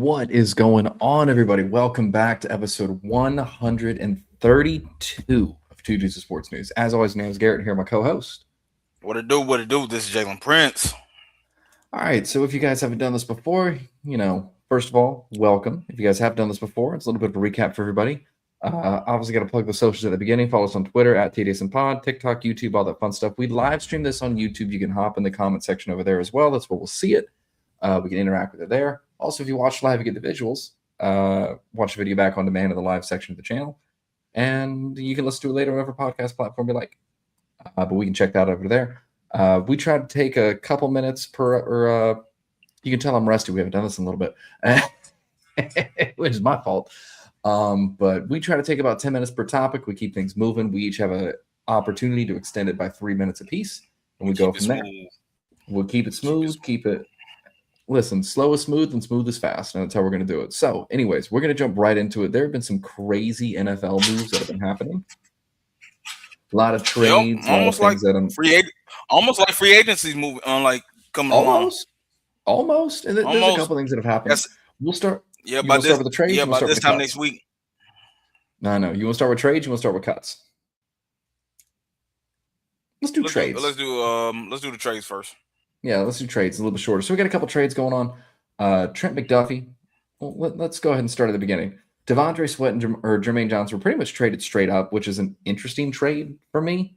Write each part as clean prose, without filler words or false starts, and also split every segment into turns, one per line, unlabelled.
What is going on, everybody? Welcome back to episode 132 of Two Juices Sports News. As always, my name is Garrett here, my co-host.
What it do? What it do? This is Jalen Prince.
All right, so if you guys haven't done this before, first of all, welcome. If you guys have done this before, it's a little bit of a recap for everybody. Obviously, got to plug the socials at the beginning. Follow us on Twitter at TDSN Pod, TikTok, YouTube, all that fun stuff. We live stream this on YouTube. You can hop in the comment section over there as well. That's where we'll see it. We can interact with it there. Also, if you watch live, you get the visuals. Watch the video back on demand in the live section of the channel. And you can listen to it later on whatever podcast platform you like. But we can check that over there. We try to take a couple minutes per, you can tell I'm rusty. We haven't done this in a little bit, which is my fault. But we try to take about 10 minutes per topic. We keep things moving. We each have an opportunity to extend it by 3 minutes apiece. And we go from there. We'll keep it smooth, Listen, slow is smooth and smooth is fast, and that's how we're going to do it. So, anyways, we're going to jump right into it. There have been some crazy NFL moves that have been happening. A lot of trades,
almost like free agencies moving on, like coming
almost. And there's a couple things that have happened. We'll start.
Yeah, by
start with the trades.
Yeah, by this time next week.
No. You want to start with trades? You want to start with cuts? Let's do trades.
Let's do the trades first.
Yeah, let's do trades a little bit shorter. So we got a couple trades going on. Trent McDuffie. Well, let's go ahead and start at the beginning. Devondre Sweat and Jermaine Johnson were pretty much traded straight up, which is an interesting trade for me.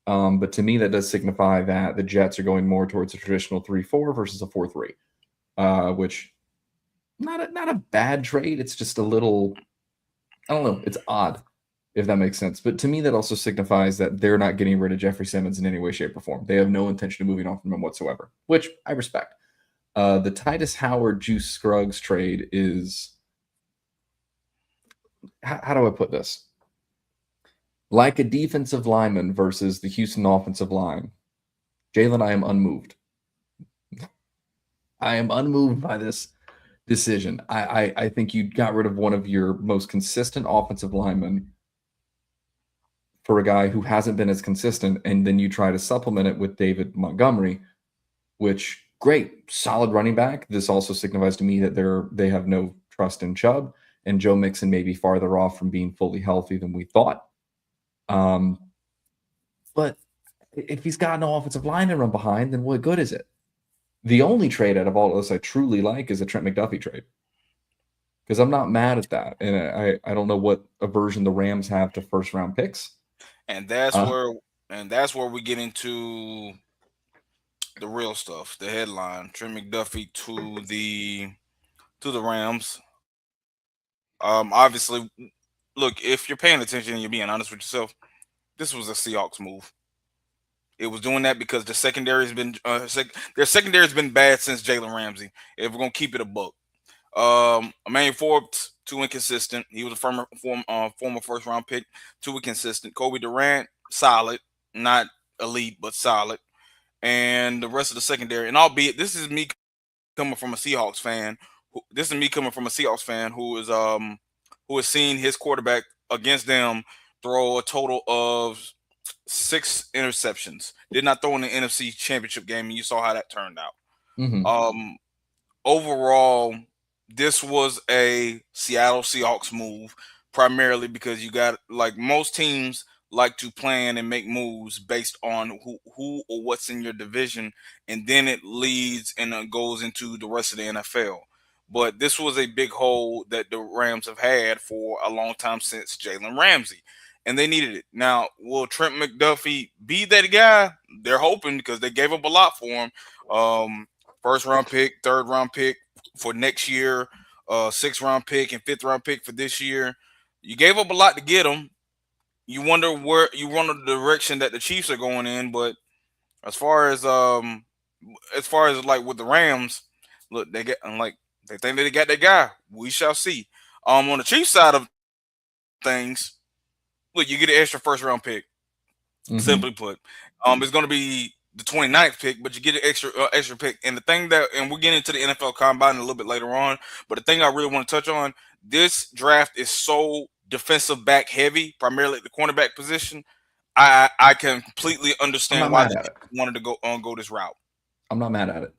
But to me, that does signify that the Jets are going more towards a traditional 3-4 versus a 4-3, which not a bad trade. It's just a little, I don't know. It's odd, if that makes sense. But to me, that also signifies that they're not getting rid of Jeffrey Simmons in any way, shape, or form. They have no intention of moving on from him whatsoever, which I respect. The Titus Howard Juice Scruggs trade is, how do I put this? Like a defensive lineman versus the Houston offensive line. Jalen, I am unmoved. I am unmoved by this decision. I think you got rid of one of your most consistent offensive linemen for a guy who hasn't been as consistent, and then you try to supplement it with David Montgomery, which, great, solid running back. This also signifies to me that they have no trust in Chubb, and Joe Mixon may be farther off from being fully healthy than we thought. But if he's got no offensive line to run behind, then what good is it? The only trade out of all of this I truly like is a Trent McDuffie trade, because I'm not mad at that, and I don't know what aversion the Rams have to first round picks.
And that's where we get into the real stuff, the headline. Trent McDuffie to the Rams. Obviously, look, if you're paying attention and you're being honest with yourself, this was a Seahawks move. It was doing that because the secondary has been their secondary has been bad since Jalen Ramsey. If we're gonna keep it a buck, Emmanuel Forbes, too inconsistent. He was a former first round pick, too inconsistent. Kobe Durant, solid, not elite but solid, and the rest of the secondary. And albeit this is me coming from a Seahawks fan. Who has seen his quarterback against them throw a total of 6 interceptions. Did not throw in the NFC Championship game, and you saw how that turned out.
Mm-hmm.
Overall, this was a Seattle Seahawks move, primarily because you got, like most teams like to plan and make moves based on who or what's in your division, and then it leads and goes into the rest of the NFL. But this was a big hole that the Rams have had for a long time since Jalen Ramsey, and they needed it. Now, will Trent McDuffie be that guy? They're hoping, because they gave up a lot for him. First round pick, third round pick for next year, 6th round pick and 5th round pick for this year. You gave up a lot to get him. You wonder the direction that the Chiefs are going in. But as far as like with the Rams, look, they think they got that guy. We shall see. On the Chiefs side of things, look, you get an extra first round pick. Mm-hmm. Simply put, it's going to be the 29th pick, but you get an extra pick. And the thing and we'll get into the NFL Combine a little bit later on, but the thing I really want to touch on, this draft is so defensive back heavy, primarily at the cornerback position. I can completely understand why they wanted to go this route.
I'm not mad at it.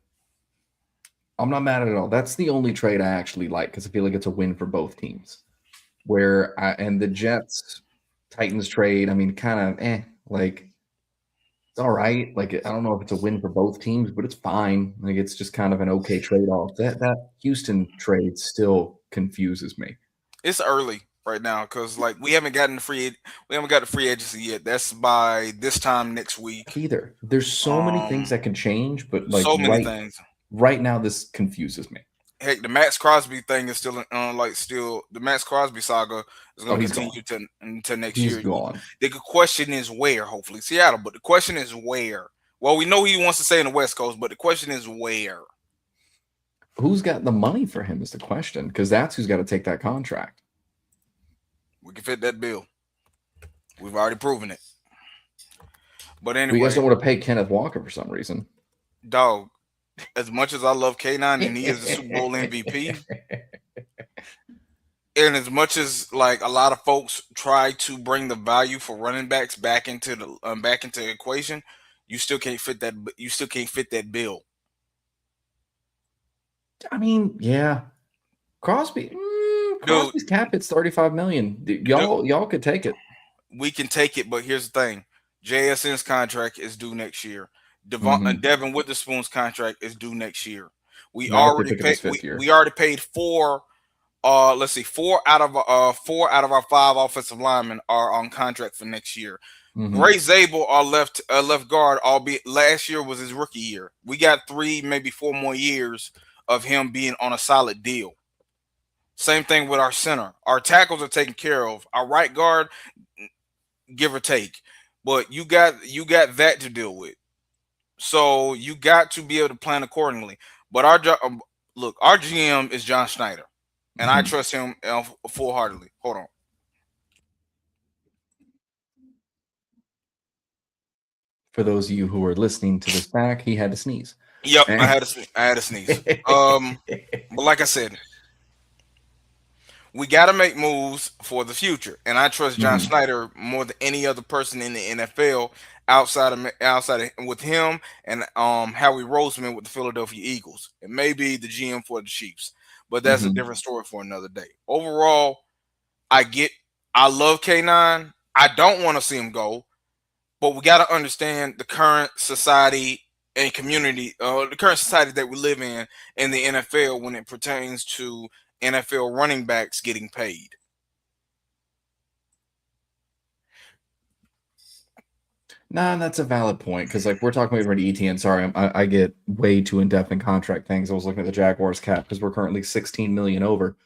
I'm not mad at it at all. That's the only trade I actually like because I feel like it's a win for both teams. And the Jets Titans trade, I mean, kind of like it's all right. Like I don't know if it's a win for both teams, but it's fine. Like it's just kind of an okay trade off. That Houston trade still confuses me.
It's early right now because like we haven't got the free agency yet. That's by this time next week.
Either there's so many things
Um,
that can change, but like
so many things.
right now this confuses me.
Heck, the Max Crosby thing is still still the Max Crosby saga is
Oh,
going to
he's gone.
continue to until next
He's
year.
gone.
The question is where, hopefully Seattle, but the question is where. Well, we know he wants to stay in the West Coast, but the question is where.
Who's got the money for him is the question, because that's who's got to take that contract.
We can fit that bill. We've already proven it. But
You guys
anyway,
don't want to pay Kenneth Walker for some reason.
dog. As much as I love K9 and he is the Super Bowl MVP, and as much as like a lot of folks try to bring the value for running backs back into the equation, you still can't fit that. You still can't fit that bill.
I mean, yeah, Crosby. Crosby's
Dude,
cap hits 35 million. Y'all could take it.
we can take it, but here's the thing: JSN's contract is due next year.
Mm-hmm.
Devin Witherspoon's contract is due next year. We
Not if they
already
pick up
paid.
his fifth year.
We already paid four. Let's see, four out of our five offensive linemen are on contract for next year.
Mm-hmm.
Bray Zabel, our left guard, albeit last year was his rookie year. We got 3, maybe 4 more years of him being on a solid deal. Same thing with our center. Our tackles are taken care of. Our right guard, give or take, but you got that to deal with. So you got to be able to plan accordingly. But look, our GM is John Schneider, and I
Mm-hmm.
trust him full heartedly. Hold on.
For those of you who are listening to this back, he had to sneeze.
Yep, I had a sneeze. But like I said, we got to make moves for the future, and I trust John
Mm-hmm.
Schneider more than any other person in the NFL outside of with him and Howie Roseman with the Philadelphia Eagles, and maybe the GM for the Chiefs. But that's a
Mm-hmm.
different story for another day. Overall, I love K9. I don't want to see him go, but we got to understand the current society and community, the current society that we live in the NFL when it pertains to NFL running backs getting paid.
Nah, that's a valid point because, like, we're talking about ETN. Sorry, I get way too in depth in contract things. I was looking at the Jaguars cap because we're currently 16 million over,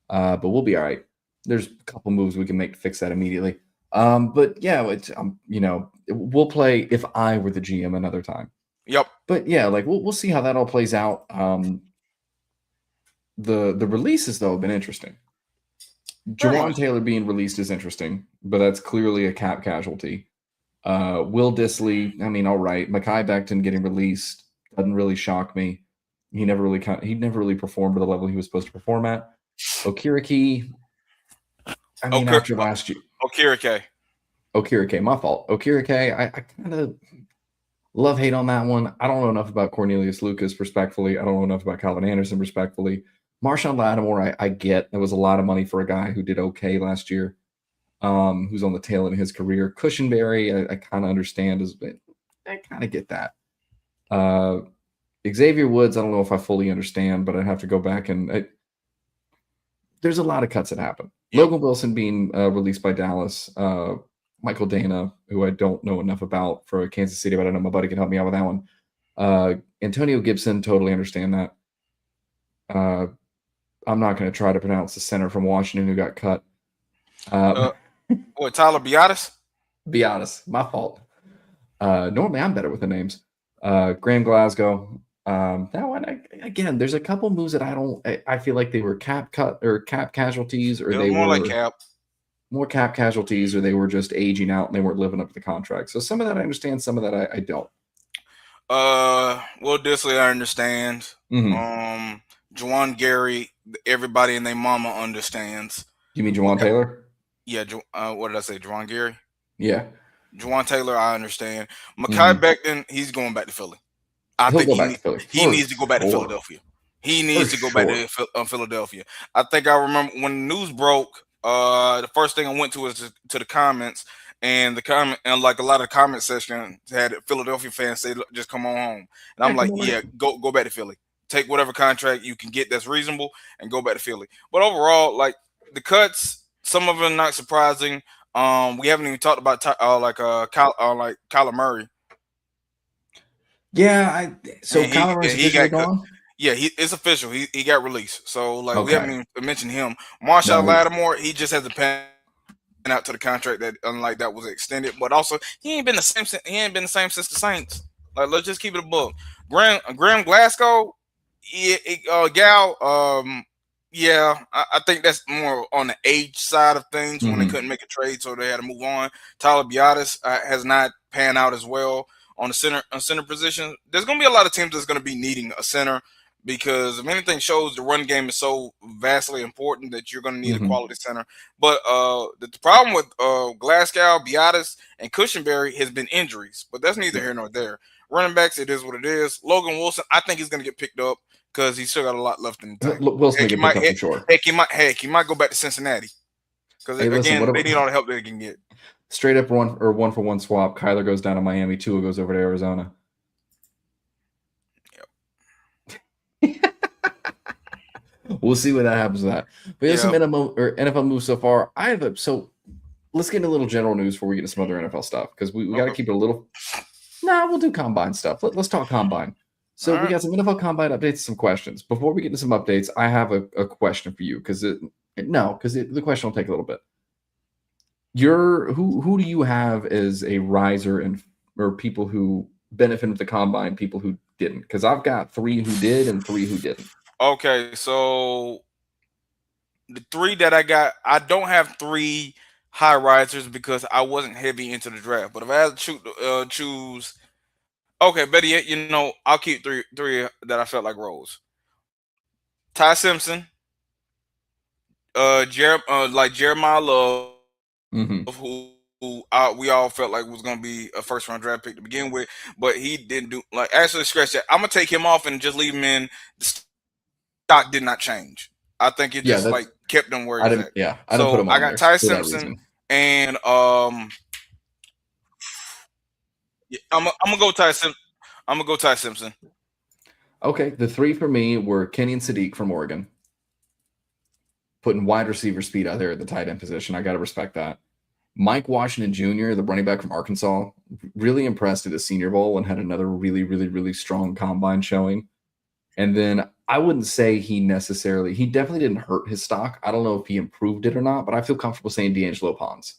but we'll be all right. There's a couple moves we can make to fix that immediately. But yeah, it's we'll play if I were the GM another time.
Yep.
But yeah, like we'll see how that all plays out. The releases though have been interesting. Jawan Taylor being released is interesting, but that's clearly a cap casualty. Will Disley, I mean, all right. Mekhi Becton getting released doesn't really shock me. He never really performed to the level he was supposed to perform at. Okirike, I mean, after last year. Okirike, my fault. Okirike, I kind of love hate on that one. I don't know enough about Cornelius Lucas, respectfully. I don't know enough about Calvin Anderson, respectfully. Marshawn Lattimore, I get. There was a lot of money for a guy who did okay last year. Who's on the tail end of his career. Cushenberry, I kind of understand. I kind of get that. Xavier Woods, I don't know if I fully understand, but I'd have to go back and there's a lot of cuts that happen. Yep. Logan Wilson being released by Dallas. Michael Dana, who I don't know enough about for Kansas City, but I know my buddy can help me out with that one. Antonio Gibson, totally understand that. I'm not going to try to pronounce the center from Washington who got cut.
Tyler Biadasz?
Biadasz, my fault. Normally I'm better with the names. Graham Glasgow. That one again. There's a couple moves that I feel like they were cap casualties, or they
more
were
like
more cap casualties, or they were just aging out and they weren't living up to the contract. So some of that I understand, some of that I don't.
Will Disley, I understand.
Mm-hmm.
Juwan Gary, everybody and their mama understands.
You mean Jawan Taylor?
Yeah. What did I say? Juwan Gary?
Yeah.
Juwan Taylor, I understand. Mekhi Becton, he's going back to Philly. I think he needs to go back to Philadelphia. He
For
needs to go back to
sure.
Philadelphia. I think I remember when the news broke. The first thing I went to was to the comments, and the comment and like a lot of the comment section had Philadelphia fans say, "Look, just come on home." And
Yeah,
I'm
come
like,
over
"Yeah,
here.
go back to Philly. Take whatever contract you can get that's reasonable, and go back to Philly." But overall, like the cuts, some of them not surprising. We haven't even talked about like Kyler Murray,
Yeah, so
and
Kyler Murray's
he
officially
got
gone?
yeah, it's official. He got released. So like we haven't
Okay.
even mentioned him. Marshall
No,
Lattimore, he just hasn't panned out to the contract that unlike that was extended. But also he ain't been the same since the Saints. Like let's just keep it a book. Graham Glasgow, yeah, Gal, yeah, I think that's more on the age side of things when they
hmm
couldn't make a trade, so they had to move on. Tyler Biotis has not panned out as well on the center position. There's going to be a lot of teams that's going to be needing a center because if anything shows the run game is so vastly important that you're going to need a
hmm
quality center. But the problem with Glasgow, Biotis, and Cushenberry has been injuries, but that's neither
Yeah.
here nor there. Running backs, it is what it is. Logan Wilson, I think he's going to get picked up because he's still got a lot left in the tank.
Wilson will
Heck, he
get picked
might,
up
heck,
for sure.
heck, he might go back to Cincinnati because
Hey, listen, what
again, they
about
need all the help they can get.
straight up one for one swap? Kyler goes down to Miami, Tua goes over to Arizona. We'll see what that happens to that. But there's some
Yeah.
NFL moves so far. So let's get into a little general news before we get to some other NFL stuff because we got to
Okay.
keep it a little. Nah, we'll do combine stuff. Let's talk combine.
All
So we
right.
got some NFL combine updates, some questions. Before we get to some updates, I have a question for you because the question will take a little bit. Who do you have as a riser and or people who benefited with the combine, people who didn't? Because I've got 3 who did and 3 who didn't.
Okay. So the three that I got, I don't have three high risers because I wasn't heavy into the draft. But if I had to choose, okay, better yet, I'll keep three that I felt like rolls. Ty Simpson, like Jeremiah Love,
Mm-hmm.
who we all felt like was going to be a first round draft pick to begin with, but he didn't do like actually scratch that. I'm gonna take him off and just leave him in. The stock did not change. I think it
Yeah,
just
that's
like kept him where
I
he's
didn't.
at.
Yeah, I didn't put
So
him
I
on
got
there
Ty
for that
Simpson
reason.
and yeah, I'm gonna go Ty Simpson. I'm gonna go Ty Simpson.
Okay, the 3 for me were Kenny and Sadiq from Oregon, putting wide receiver speed out there at the tight end position. I got to respect that. Mike Washington Jr., the running back from Arkansas, really impressed at the Senior Bowl and had another really, really, really strong combine showing. And then I wouldn't say he definitely didn't hurt his stock. I don't know if he improved it or not, but I feel comfortable saying D'Angelo Pons.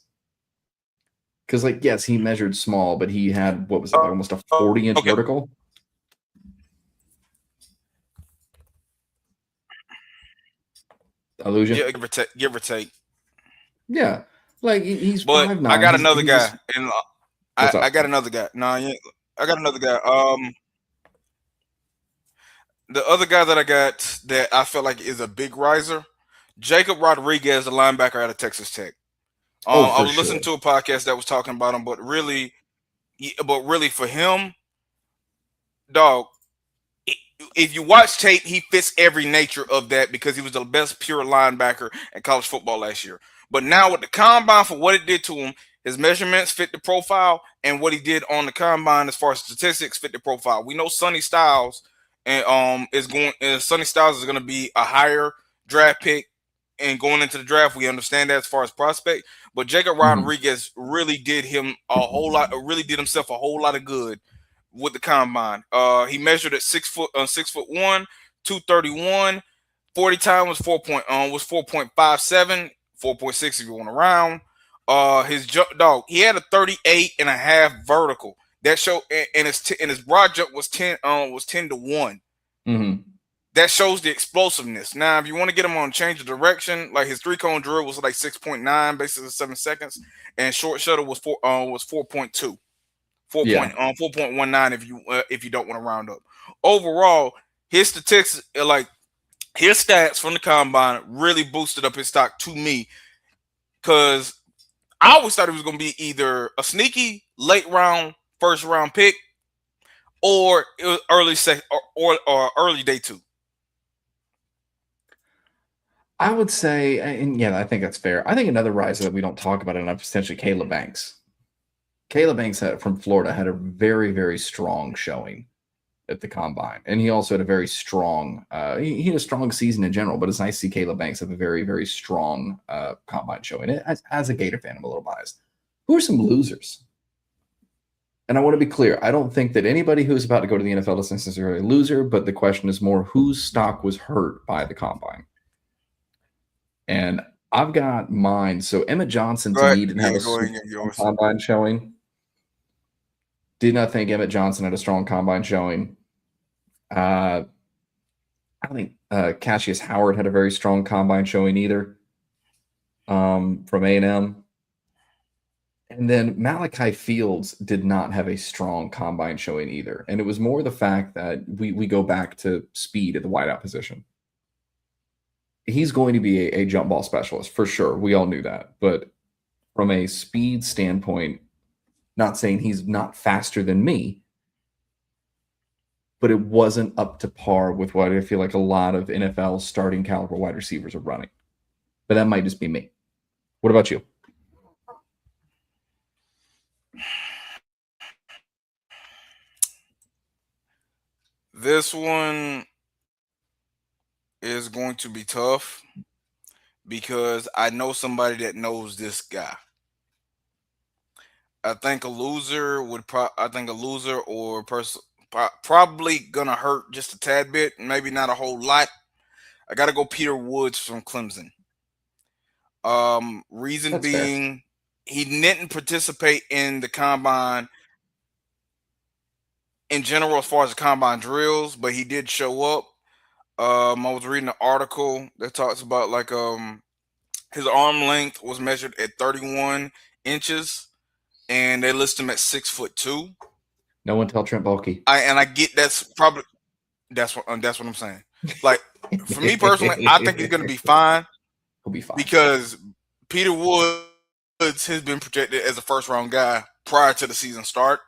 Because, like, yes, he measured small, but he had, what was it, like almost a
Okay,
40-inch vertical? I lose you?
yeah, give or take.
Yeah. Like, he's
But
five
I
nine.
got
He's,
another
he's a,
guy, and
what's
I
up?
got another guy. No, yeah, I got another guy. The other guy that I got that I feel like is a big riser, Jacob Rodriguez, the linebacker out of Texas Tech.
Oh,
I
for
was listening
sure.
to a podcast that was talking about him, but really for him, dog, if you watch tape, he fits every nature of that because he was the best pure linebacker in college football last year. But now with the combine, for what it did to him, his measurements fit the profile, and what he did on the combine as far as statistics fit the profile. We know Sonny Styles and Sonny Styles is going to be a higher draft pick, and going into the draft, we understand that as far as prospect. But Jacob
Mhm.
Rodriguez really did him a whole lot, really did himself a whole lot of good with the combine. He measured at 6'1", 231. 40 time was 4.57, 4.6 if you want to round. His jump dog, he had a 38 and a half vertical. That show and his broad jump was 10 to 1.
Mhm.
That shows the explosiveness. Now, if you want to get him on change of direction, like his 3-cone drill was like 6.9, basically 7 seconds, and short shuttle was 4.2.
Yeah.
4.19 if you don't want to round up. Overall, his statistics like his stats from the combine really boosted up his stock to me because I always thought it was going to be either a sneaky late round first round pick or it was early or early day 2.
I would say, and yeah, I think that's fair. I think another riser that we don't talk about enough is potentially Caleb Banks. Caleb Banks from Florida had a very, very strong showing at the combine, and he also had a very strong. He had a strong season in general, but it's nice to see Caleb Banks have a very, very strong combine showing. As a Gator fan, I'm a little biased. Who are some losers? And I want to be clear. I don't think that anybody who's about to go to the NFL is necessarily a loser, but the question is more whose stock was hurt by the combine. And I've got mine. So Emmett Johnson to me didn't have a
go ahead
super
and get
strong
yours.
combine showing. Did not think Emmett Johnson had a strong combine showing. I don't think Cassius Howard had a very strong combine showing either from A&M. And then Malachi Fields did not have a strong combine showing either. And it was more the fact that we go back to speed at the wideout position. He's going to be a jump ball specialist for sure. We all knew that. But from a speed standpoint, not saying he's not faster than me, but it wasn't up to par with what I feel like a lot of NFL starting caliber wide receivers are running. But that might just be me. What about you?
This one is going to be tough because I know somebody that knows this guy. I think a loser I think a loser or person probably gonna hurt just a tad bit, maybe not a whole lot. I gotta go Peter Woods from Clemson. Reason
That's fair.
being, he didn't participate in the combine in general as far as the combine drills, but he did show up. I was reading an article that talks about like his arm length was measured at 31 inches, and they list him at 6'2".
No one tell Trent Baalke.
I get that's what I'm saying. Like for me personally, I think he's gonna be fine
He'll be fine.
because Peter Woods has been projected as a first round guy prior to the season start.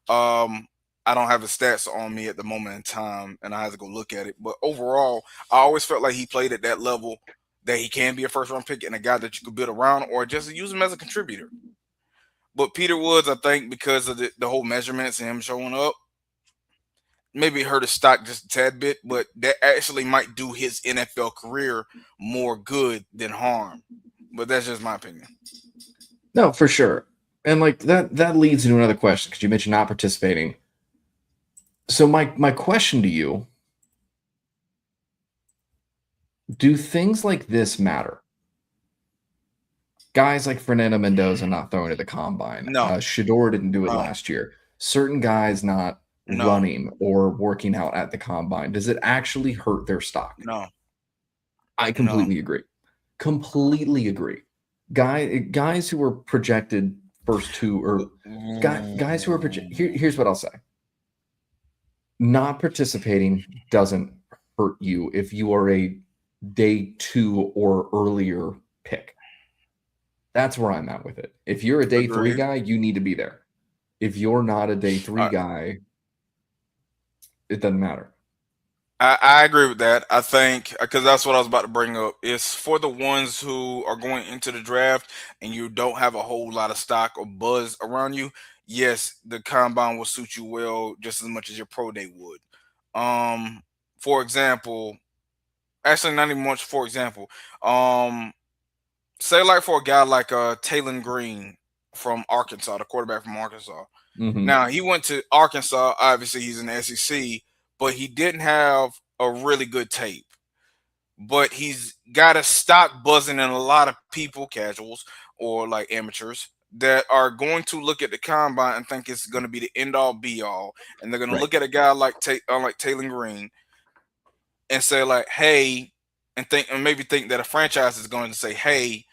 I don't have the stats on me at the moment in time, and I have to go look at it. But overall, I always felt like he played at that level that he can be a first round pick and a guy that you could build around or just use him as a contributor. But Peter Woods, I think, because of the whole measurements and him showing up, maybe hurt his stock just a tad bit, but that actually might do his NFL career more good than harm. But that's just my opinion.
No, for sure. And like that leads into another question because you mentioned not participating. So my question to you, do things like this matter? Guys like Fernando Mendoza not throwing at the combine.
No,
Shador didn't do it
no,
last year. Certain guys not
no,
running or working out at the combine. Does it actually hurt their stock?
no,
I
no.
completely agree. Completely agree. Guys who were projected first two or guys who are projected. Here's what I'll say. Not participating doesn't hurt you if you are a day 2 or earlier pick. That's where I'm at with it. If you're a day 3
Agreed.
guy, you need to be there. If you're not a day 3
I,
guy, it doesn't matter.
I agree with that. I think because that's what I was about to bring up. It's for the ones who are going into the draft and you don't have a whole lot of stock or buzz around you. Yes, the combine will suit you well just as much as your pro day would. Um, for example, actually not even much. For example, um, say like for a guy like Taylor Green from Arkansas, the quarterback from Arkansas.
Mm-hmm.
Now he went to Arkansas. Obviously, he's in the SEC, but he didn't have a really good tape. But he's got a stock buzzing in a lot of people, casuals or like amateurs, that are going to look at the combine and think it's going to be the end all be all, and they're going to
Right.
look at a guy like Taylor Green and say like, hey, and maybe think that a franchise is going to say, hey,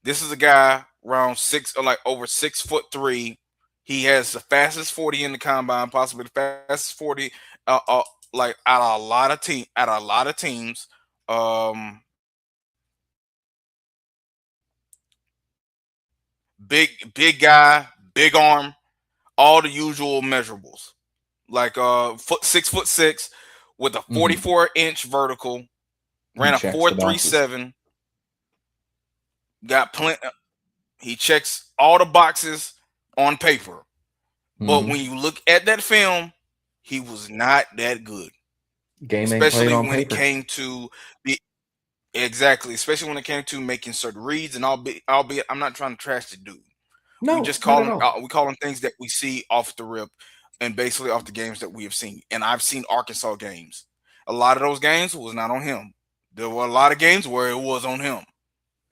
this is a guy around six or like over 6'3". He has the fastest 40 in the combine, possibly the fastest 40 like out of a lot of teams. Um big guy, big arm, all the usual measurables. Like 6'6" with a
Mm-hmm.
44-inch vertical,
He
ran a
checks the boxes.
4.37. got plenty. He checks all the boxes on paper, but when you look at that film, he was not that good.
Game ain't played
Especially
on
when it
paper.
came to the exactly, especially when it came to making certain reads, and albeit I'm not trying to trash the dude. We
No,
just
not
call
at
them
all.
we call them things that we see off the rip, and basically off the games that we have seen. And I've seen Arkansas games. A lot of those games was not on him. There were a lot of games where it was on him,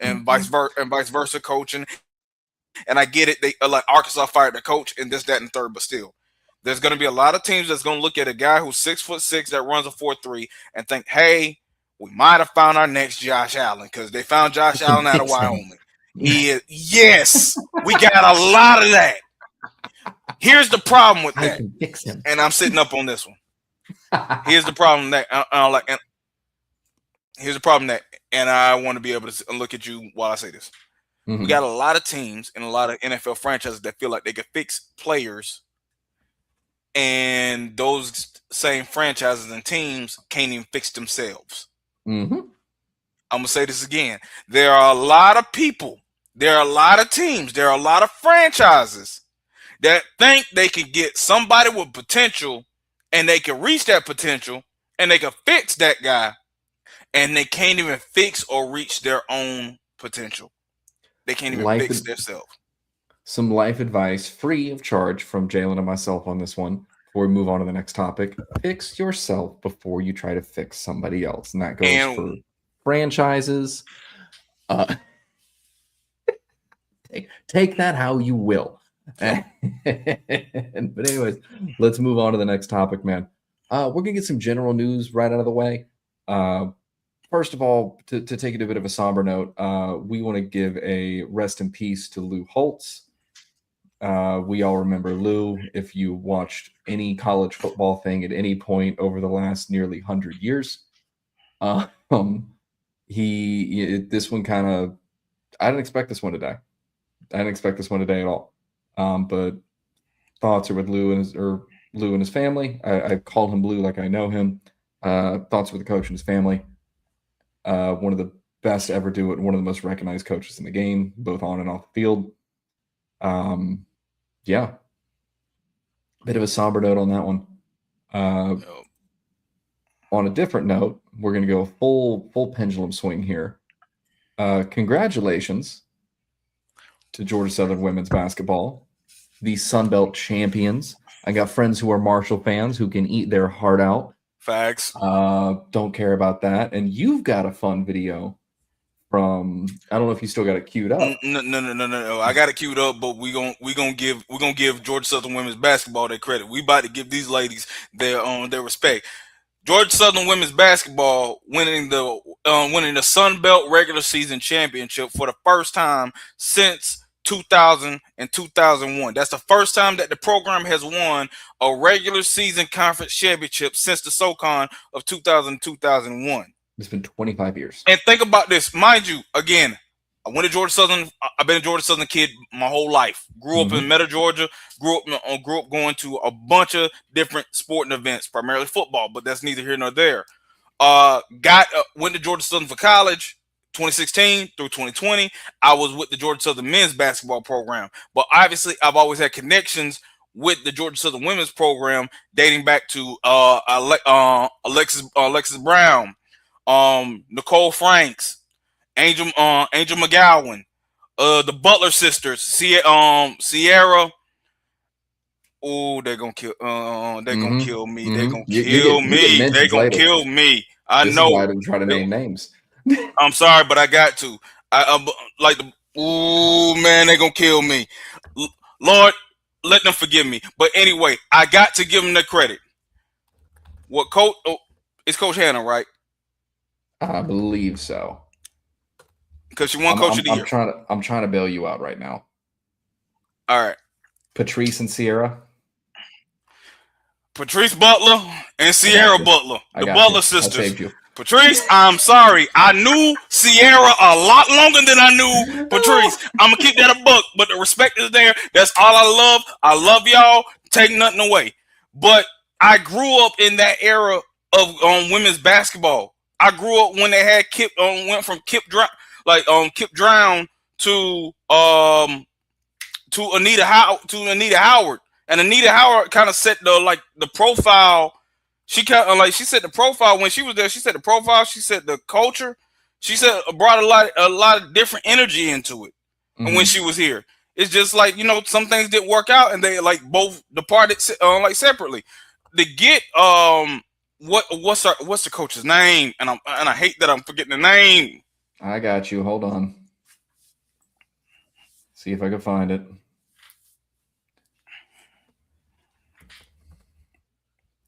and
Mhm.
vice versa, coaching. And I get it. They like Arkansas fired the coach and this, that, and third, but still, there's going to be a lot of teams that's going to look at a guy who's 6'6" that runs a 4.3 and think, "Hey, we might have found our next Josh Allen because they found
We
Josh
can
Allen out of
fix him.
Wyoming." He is yes, we got a lot of that. Here's the problem with
I
that,
can fix him.
and I'm sitting up on this one. Here's the problem that here's the problem that, and I want to be able to look at you while I say this. We got a lot of teams and a lot of NFL franchises that feel like they could fix players, and those same franchises and teams can't even fix themselves.
Mm-hmm.
I'm gonna say this again. There are a lot of people, there are a lot of teams, there are a lot of franchises that think they can get somebody with potential and they can reach that potential and they can fix that guy, and they can't even fix or reach their own potential. They can't even
Life,
fix themselves.
some life advice free of charge from Jalen and myself on this one before we move on to the next topic. Fix yourself before you try to fix somebody else. And that goes for
And
franchises. Uh, take that how you will.
yep.
But anyways, let's move on to the next topic, man. We're gonna get some general news right out of the way. First of all, to take it a bit of a somber note, we want to give a rest in peace to Lou Holtz. We all remember Lou. If you watched any college football thing at any point over the last nearly 100 years, um, this one kind of, I didn't expect this one to die. I didn't expect this one today at all. But thoughts are with Lou and his family. I call him Lou like I know him. Thoughts with the coach and his family. One of the best to ever do it. One of the most recognized coaches in the game, both on and off the field. Yeah, bit of a somber note on that one.
Yep.
On a different note, we're going to go full pendulum swing here. Congratulations to Georgia Southern women's basketball, the Sun Belt champions. I got friends who are Marshall fans who can eat their heart out.
Facts.
Don't care about that. And you've got a fun video from, I don't know if you still got it queued up.
No. I got it queued up, but we gonna give Georgia Southern women's basketball their credit. We about to give these ladies their respect. Georgia Southern women's basketball winning the Sun Belt regular season championship for the first time since 2000 and 2001. That's the first time that the program has won a regular season conference championship since the SoCon of 2000 and 2001.
It's been 25 years.
And think about this, mind you, again, I went to Georgia Southern. I've been a Georgia Southern kid my whole life. Grew up in Meta, Georgia. Grew up going to a bunch of different sporting events, primarily football, but that's neither here nor there. Went to Georgia Southern for college, 2016 through 2020. I was with the Georgia Southern men's basketball program, but obviously I've always had connections with the Georgia Southern women's program dating back to Alexis Brown, Nicole Franks, Angel McGowan, the Butler sisters, Sierra. Oh, they're gonna kill. They're gonna kill me. They're gonna kill
You get
me. They're
mentions
gonna
later.
kill me. I
This is why I
know.
didn't try to name names.
I'm sorry, but I got to. Like the. Oh man, they're gonna kill me. Lord, let them forgive me. But anyway, I got to give them the credit. What coach? Oh, it's Coach Hannah, right?
I believe so.
Because she won Coach of the Year.
I'm trying to bail you out right now.
All right.
Patrice and Sierra.
Patrice Butler and Sierra Butler, the Butler sisters.
I saved you.
Patrice, I'm sorry. I knew Sierra a lot longer than I knew Patrice. I'm gonna keep that a buck, but the respect is there. That's all I love. I love y'all. Take nothing away. But I grew up in that era of women's basketball. I grew up when they had went from Kip Drown to Anita Howard, and Anita Howard kind of set the profile. She kind of she set the profile when she was there. She set the profile. She set the culture. She said brought a lot of different energy into it. And when she was here, it's just some things didn't work out, and they both departed separately. To get what's the coach's name? And I hate that I'm forgetting the name.
I got you. Hold on. See if I can find it.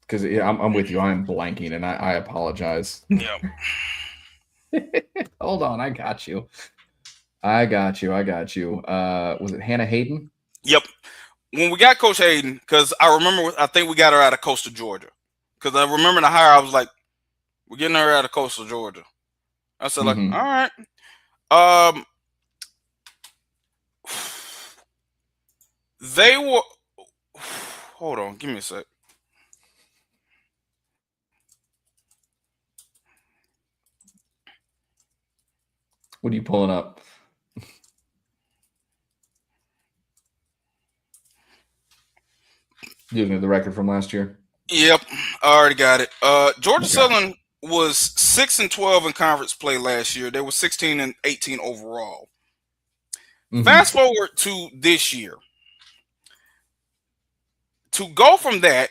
Because I'm with you. I'm blanking, and I apologize.
Yeah.
Hold on. I got you. Was it Hannah Hayden?
Yep. When we got Coach Hayden, because I think we got her out of Coastal Georgia. Because I remember the hire, I was like, we're getting her out of Coastal Georgia. I said, all right. They were. Hold on, give me a sec.
What are you pulling up? You know the record from last year?
Yep, I already got it. Georgia Southern was 6-12 in conference play last year. They were 16-18 overall. Fast forward to this year. To go from that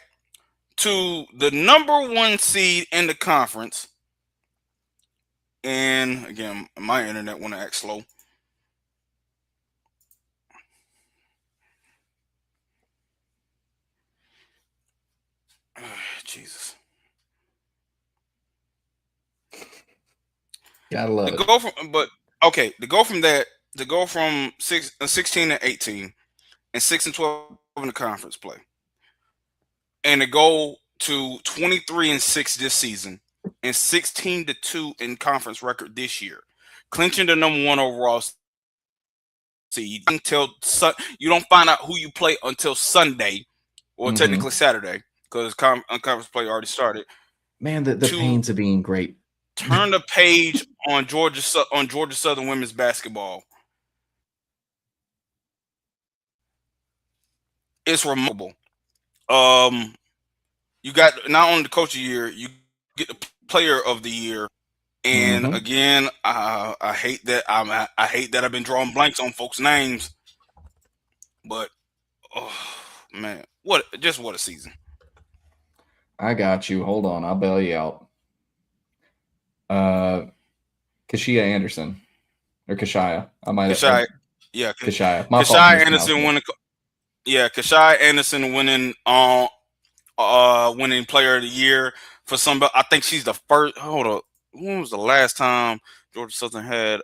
to the number 1 seed in the conference, and again, my internet want to act slow. Jesus.
Gotta love it.
To go from that, to go from 16-18 and 6-12 in the conference play, and to go to 23-6 this season and 16-2 in conference record this year, clinching the number 1 overall seed until you don't find out who you play until Sunday, or technically Saturday, because conference play already started.
Man, the pains of being great.
Turn the page on Georgia Southern women's basketball. It's remarkable. You got not only the coach of the year, you get the player of the year, and again, I hate that I hate that I've been drawing blanks on folks' names, but oh man, what a season!
I got you. Hold on, I'll bail you out. Kashia Anderson or Kashia.
Kashia.
Kashia
Anderson winning. Yeah, Kashia Anderson winning winning player of the year for some. I think she's the first. Hold up, when was the last time Georgia Southern had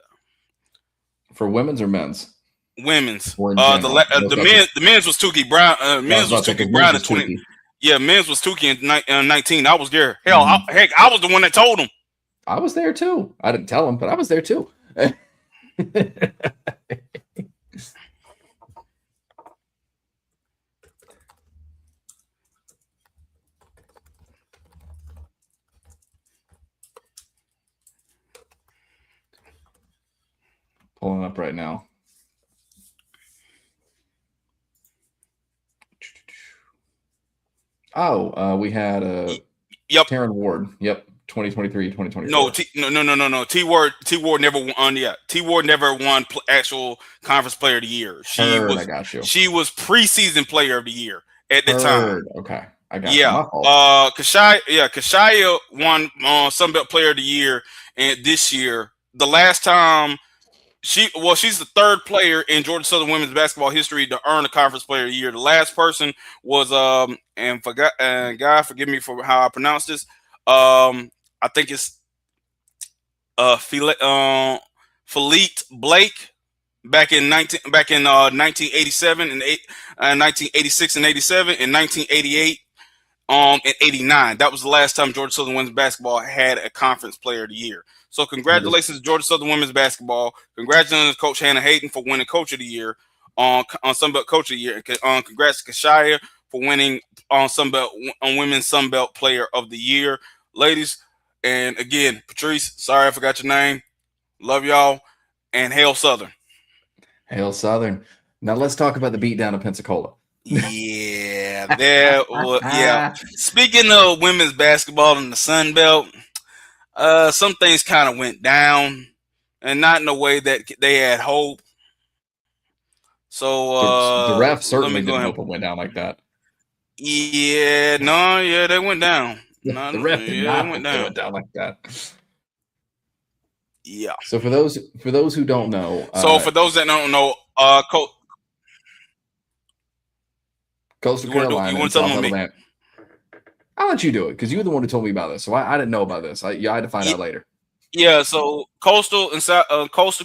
for women's or men's?
Women's. The men's was Tukey Brown. Men's was Tukey Brown in 20. Yeah, men's was Tukey in 19. I was there. Hell, I was the one that told him.
I was there too. I didn't tell him, but I was there too. Pulling up right now. Oh, we had Taryn Ward. Yep. 2023, 2024.
No. T Ward never won. Yeah, T Ward never won actual conference player of the year.
I got you.
She was preseason player of the year at the time.
Okay, I got you.
Kashia won Sunbelt player of the year, and this year, the last time she's the third player in Georgia Southern women's basketball history to earn a conference player of the year. The last person was and God forgive me for how I pronounce this. I think it's Philette Blake back in 1987 and 1986 and 87 and 1988 and 89. That was the last time Georgia Southern women's basketball had a conference player of the year. So congratulations to Georgia Southern women's basketball. Congratulations to Coach Hannah Hayden for winning Coach of the Year on Sunbelt Coach of the Year. Congrats to Kashia for winning on Women's Sunbelt Player of the Year. Ladies, and again, Patrice, sorry I forgot your name. Love y'all, and hail Southern.
Hail Southern. Now let's talk about the beatdown of Pensacola.
Yeah, yeah. Speaking of women's basketball in the Sun Belt, some things kind of went down, and not in the way that they had hoped. So
The ref
let
certainly
me go
didn't
ahead.
hope it went down like that.
Yeah, no, yeah, they went down. No,
The ref did
yeah,
not
they went
hope they
down.
went down like that.
Yeah.
So for those who don't know,
So for those that don't know,
Coastal
you
Carolina
want
and
to tell
South
them me?
Alabama. I'll let you do it because you're the one who told me about this. So I didn't know about this. I had to find out later.
Yeah, so Coastal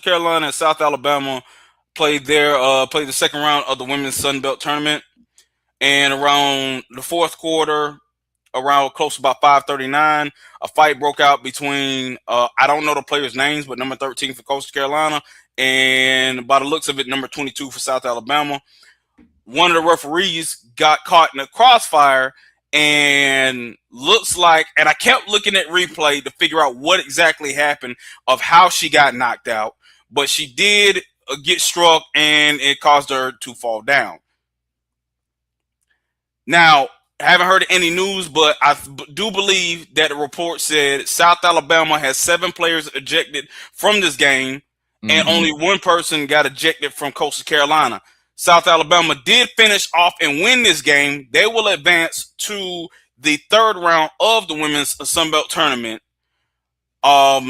Carolina and South Alabama played the second round of the women's Sun Belt tournament, and around the fourth quarter, around close to about 5:39, a fight broke out between I don't know the players' names, but number 13 for Coastal Carolina and by the looks of it, number 22 for South Alabama. One of the referees got caught in a crossfire and looks like, and I kept looking at replay to figure out what exactly happened of how she got knocked out, but she did get struck and it caused her to fall down. Now, I haven't heard any news, but I do believe that the report said South Alabama has 7 players ejected from this game, and only one person got ejected from Coastal Carolina. South Alabama did finish off and win this game. They will advance to the third round of the women's Sunbelt tournament.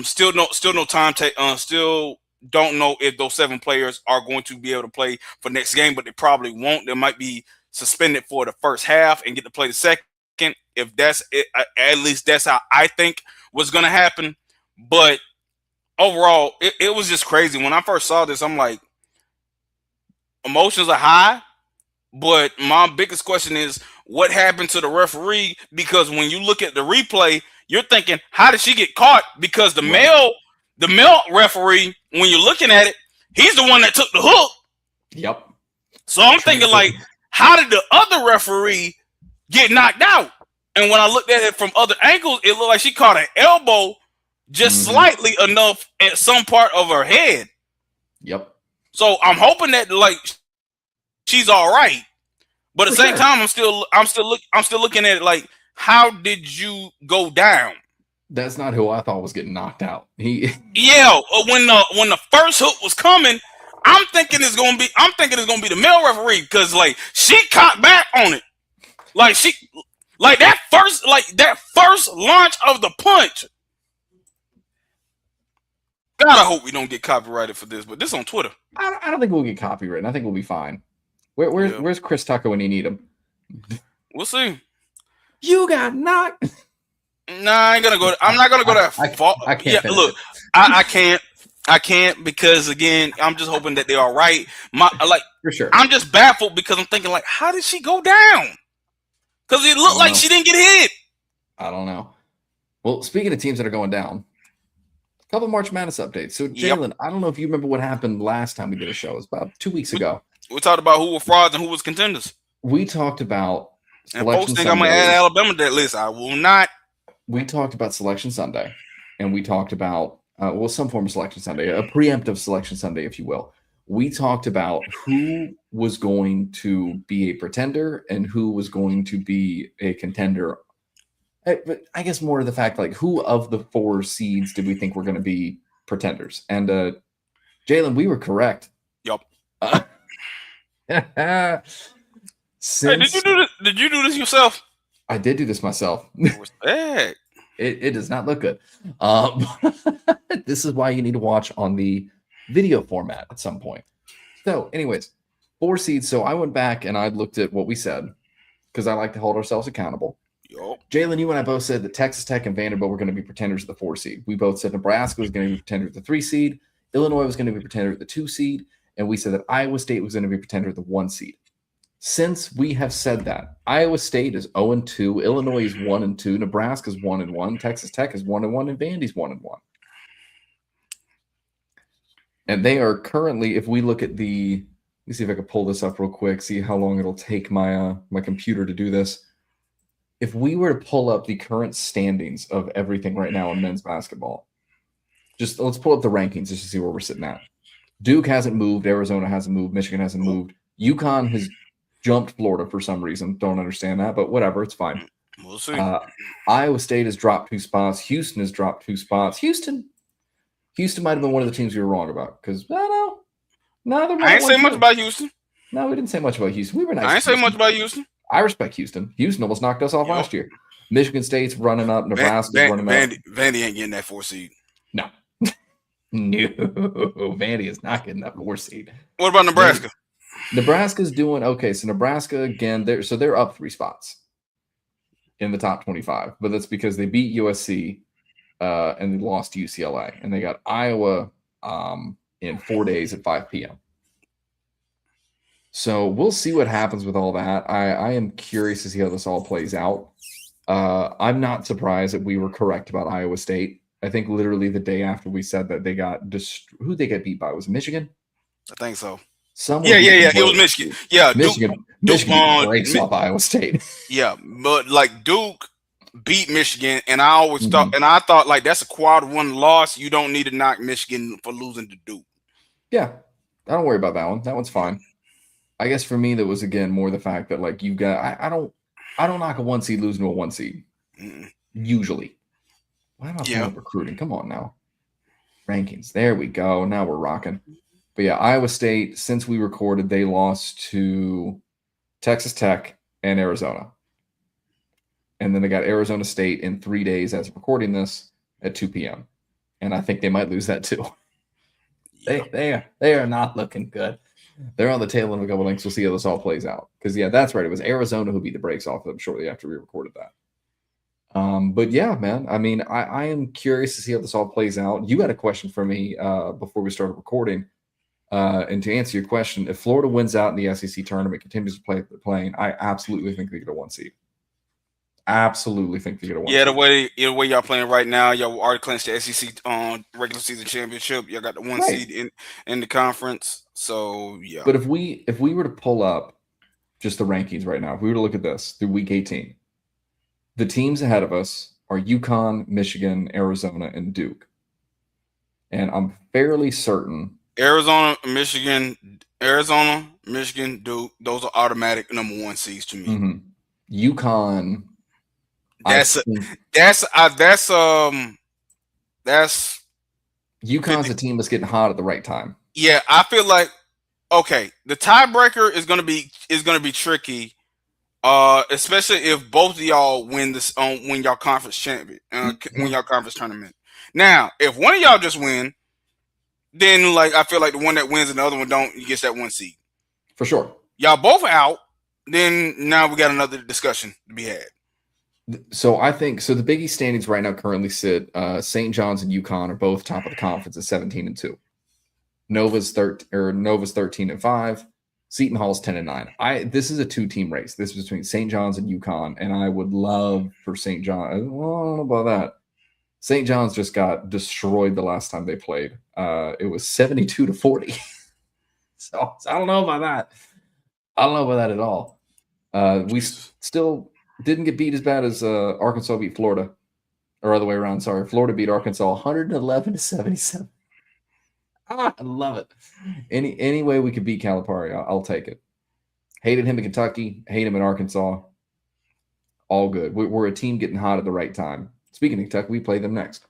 Still no time. Still don't know if those 7 players are going to be able to play for next game, but they probably won't. They might be suspended for the first half and get to play the second. If that's it, at least that's how I think was going to happen. But overall, it was just crazy. When I first saw this, I'm like, emotions are high. But my biggest question is, what happened to the referee? Because when you look at the replay, you're thinking, how did she get caught? Because the male referee, when you're looking at it, he's the one that took the hook.
Yep.
So I'm thinking, like, how did the other referee get knocked out? And when I looked at it from other angles, it looked like she caught an elbow just slightly enough at some part of her head.
Yep.
So I'm hoping that, like, she's all right. But at the same time, I'm still looking at it like, how did you go down?
That's not who I thought was getting knocked out.
When the first hook was coming, I'm thinking it's gonna be the male referee, because like she caught back on it, that first launch of the punch. God, I hope we don't get copyrighted for this, but this on Twitter.
I don't think we'll get copyrighted. I think we'll be fine. Where's Chris Tucker when you need him?
We'll see.
You got knocked.
Nah, I'm not gonna go that far.
I can't.
Yeah, look, I can't. I can't, because again, I'm just hoping that they're all right.
For sure.
I'm just baffled because I'm thinking, like, how did she go down? Because it looked like she didn't get hit.
I don't know. Well, speaking of teams that are going down, a couple March Madness updates. So, Jalen, I don't know if you remember what happened last time we did a show. It was about 2 weeks ago.
We talked about who were frauds and who was contenders.
We talked about
and folks think I'm going to add Alabama to that list. I will not.
We talked about Selection Sunday, and we talked about some form of Selection Sunday, a preemptive Selection Sunday, if you will. We talked about who was going to be a pretender and who was going to be a contender. But I guess more to the fact, like, who of the 4 seeds did we think were going to be pretenders? And Jalen, we were correct.
Yep.
Hey,
did you do this yourself?
I did do this myself.
Respect.
It does not look good. This is why you need to watch on the video format at some point. So, anyways, 4 seeds. So I went back and I looked at what we said, because I like to hold ourselves accountable. Jalen, you and I both said that Texas Tech and Vanderbilt were going to be pretenders at the 4 seed. We both said Nebraska was going to be pretender at the 3 seed. Illinois was going to be pretender at the 2 seed. And we said that Iowa State was going to be pretender at the 1 seed. Since we have said that, Iowa State is 0-2, Illinois is 1-2, Nebraska is 1-1, Texas Tech is 1-1, and Vandy's 1-1. And they are currently, if we look at let me see if I can pull this up real quick, see how long it'll take my my computer to do this. If we were to pull up the current standings of everything right now in men's basketball, just let's pull up the rankings just to see where we're sitting at. Duke hasn't moved. Arizona hasn't moved. Michigan hasn't moved. UConn has jumped Florida for some reason. Don't understand that, but whatever. It's fine.
We'll see.
Iowa State has dropped 2 spots. Houston has dropped 2 spots. Houston might have been one of the teams we were wrong about because I don't know. No,
I ain't say much about Houston.
No, we didn't say much about Houston. We were nice.
I ain't say much about Houston.
I respect Houston. Houston almost knocked us off last year. Michigan State's running up. Nebraska's running up.
Vandy ain't getting that 4 seed.
No. No. Vandy is not getting that 4 seed.
What about Nebraska?
Nebraska's doing okay. So Nebraska, again, they're up 3 spots in the top 25. But that's because they beat USC and they lost to UCLA. And they got Iowa in 4 days at 5 p.m. So we'll see what happens with all that. I am curious to see how this all plays out. I'm not surprised that we were correct about Iowa State. I think literally the day after we said that they got who they get beat by was Michigan.
I think so.
Someone
yeah. It was Michigan. Yeah,
Michigan breaks off Iowa State.
Yeah, but like Duke beat Michigan, and I always thought like that's a quad 1 loss. You don't need to knock Michigan for losing to Duke.
Yeah, I don't worry about that one. That one's fine. I guess for me, that was again more the fact that like you got I don't knock a 1 seed losing to a 1 seed. Usually. Why am I playing recruiting? Come on now. Rankings. There we go. Now we're rocking. But yeah, Iowa State, since we recorded, they lost to Texas Tech and Arizona. And then they got Arizona State in 3 days as of recording this at 2 p.m. And I think they might lose that too. They are not looking good. They're on the tail end of a couple links. We'll see how this all plays out. Because, yeah, that's right. It was Arizona who beat the brakes off of them shortly after we recorded that. But, yeah, man, I mean, I am curious to see how this all plays out. You had a question for me before we started recording. And to answer your question, if Florida wins out in the SEC tournament, continues to playing, I absolutely think they get a 1 seed. Absolutely think they get a 1 seed.
Yeah, the way y'all playing right now, y'all already clinched the SEC regular season championship. Y'all got the 1 seed in the conference. So yeah.
But if we were to pull up just the rankings right now, if we were to look at this through week 18, the teams ahead of us are UConn, Michigan, Arizona, and Duke. And I'm fairly certain
Arizona, Michigan, Duke, those are automatic number 1 seeds to me.
Mm-hmm. UConn.
That's
UConn's a team that's getting hot at the right time.
Yeah, I feel like the tiebreaker is gonna be tricky, especially if both of y'all win this win y'all conference champion, win y'all conference tournament. Now, if one of y'all just win, then like I feel like the one that wins and the other one don't gets that 1 seed
for sure.
Y'all both out, then now we got another discussion to be had.
So I think the Big East standings right now currently sit St. John's and UConn are both top of the conference at 17-2. Nova's 13-5. Seton Hall's 10-9. This is a 2-team race. This is between St. John's and UConn, and I would love for St. John's. Well, I don't know about that. St. John's just got destroyed the last time they played. It was 72-40. So I don't know about that. I don't know about that at all. We still didn't get beat as bad as Arkansas beat Florida, or other way around. Sorry, Florida beat Arkansas 111-77. I love it. Any way we could beat Calipari, I'll take it. Hated him in Kentucky, hate him in Arkansas. All good. We're a team getting hot at the right time. Speaking of Kentucky, we play them next.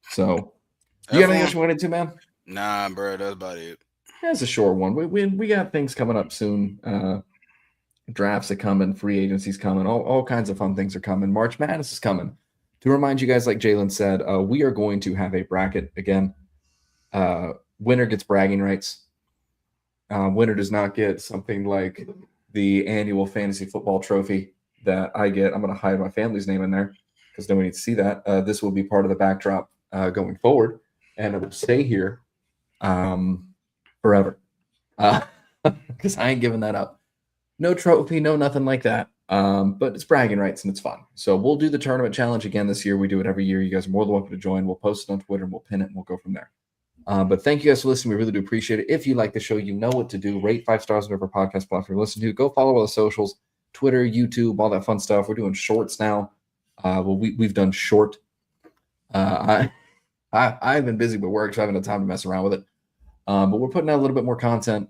So, you got anything else you wanted to, man?
Nah, bro, that's about it.
That's a short one. We got things coming up soon. Drafts are coming, free agency's coming, all kinds of fun things are coming. March Madness is coming. To remind you guys, like Jalen said, we are going to have a bracket again. Winner gets bragging rights. Winner does not get something like the annual fantasy football trophy that I get. I'm going to hide my family's name in there because nobody needs to see that. This will be part of the backdrop going forward, and it will stay here forever because I ain't giving that up. No trophy, no nothing like that. But it's bragging rights and it's fun. So we'll do the tournament challenge again this year. We do it every year. You guys are more than welcome to join. We'll post it on Twitter and we'll pin it and we'll go from there. But thank you guys for listening. We really do appreciate it. If you like the show, you know what to do. Rate 5 stars on whatever podcast platform you listen to. Go follow all the socials, Twitter, YouTube, all that fun stuff. We're doing shorts now. We've done short. I've been busy with work, so I haven't had time to mess around with it. But we're putting out a little bit more content.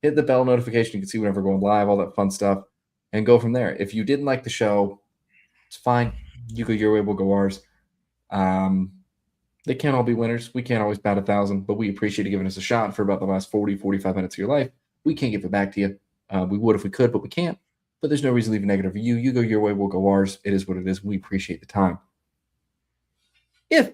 Hit the bell notification. You can see whenever we're going live, all that fun stuff, and go from there. If you didn't like the show, it's fine. You go your way, we'll go ours. They can't all be winners. We can't always bat 1,000, but we appreciate you giving us a shot for about the last 40, 45 minutes of your life. We can't give it back to you. We would if we could, but we can't. But there's no reason to leave a negative review. You go your way, we'll go ours. It is what it is. We appreciate the time. If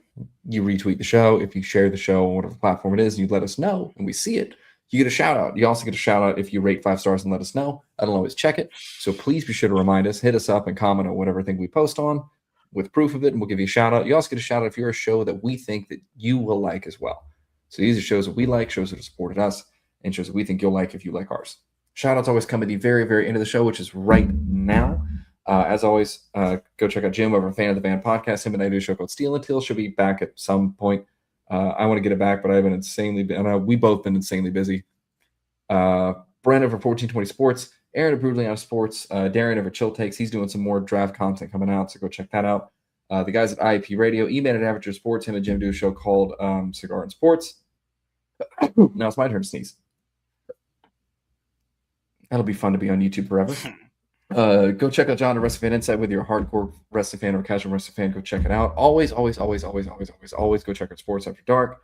you retweet the show, if you share the show on whatever platform it is, and you let us know and we see it, you get a shout out. You also get a shout out if you rate 5 stars and let us know. I don't always check it. So please be sure to remind us, hit us up and comment on whatever thing we post on with proof of it, and we'll give you a shout out. You also get a shout out if you're a show that we think that you will like as well. So these are shows that we like, shows that have supported us, and shows that we think you'll like if you like ours. Shout outs always come at the very, very end of the show, which is right now. As always, go check out Jim over Fan of the Band podcast. Him and I do a show called Steel and Till. She'll be back at some point. I want to get it back, but I've been we both been insanely busy. Brent over 1420 Sports, Aaron of Brutally Honest Sports, Darren over Chill Takes. He's doing some more draft content coming out, so go check that out. The guys at IEP Radio, E-Man at Avatar Sports, him and Jim do a show called Cigar and Sports. Now it's my turn to sneeze. That'll be fun to be on YouTube forever. Go check out John, a Wrestling Fan Insight. Whether you're a hardcore wrestling fan or a casual wrestling fan, go check it out. Always go check out Sports After Dark.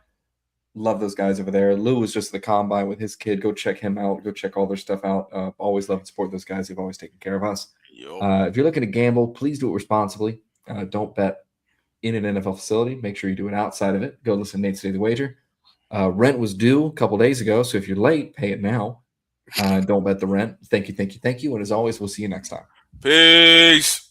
Love those guys over there. Lou was just at the combine with his kid. Go check him out. Go check all their stuff out. Always love and support those guys. They've always taken care of us. If you're looking to gamble, please do it responsibly. Don't bet in an NFL facility. Make sure you do it outside of it. Go listen to Nate's Daily Wager. Rent was due a couple days ago, so if you're late, pay it now. Don't bet the rent. Thank you. And as always, we'll see you next time.
Peace.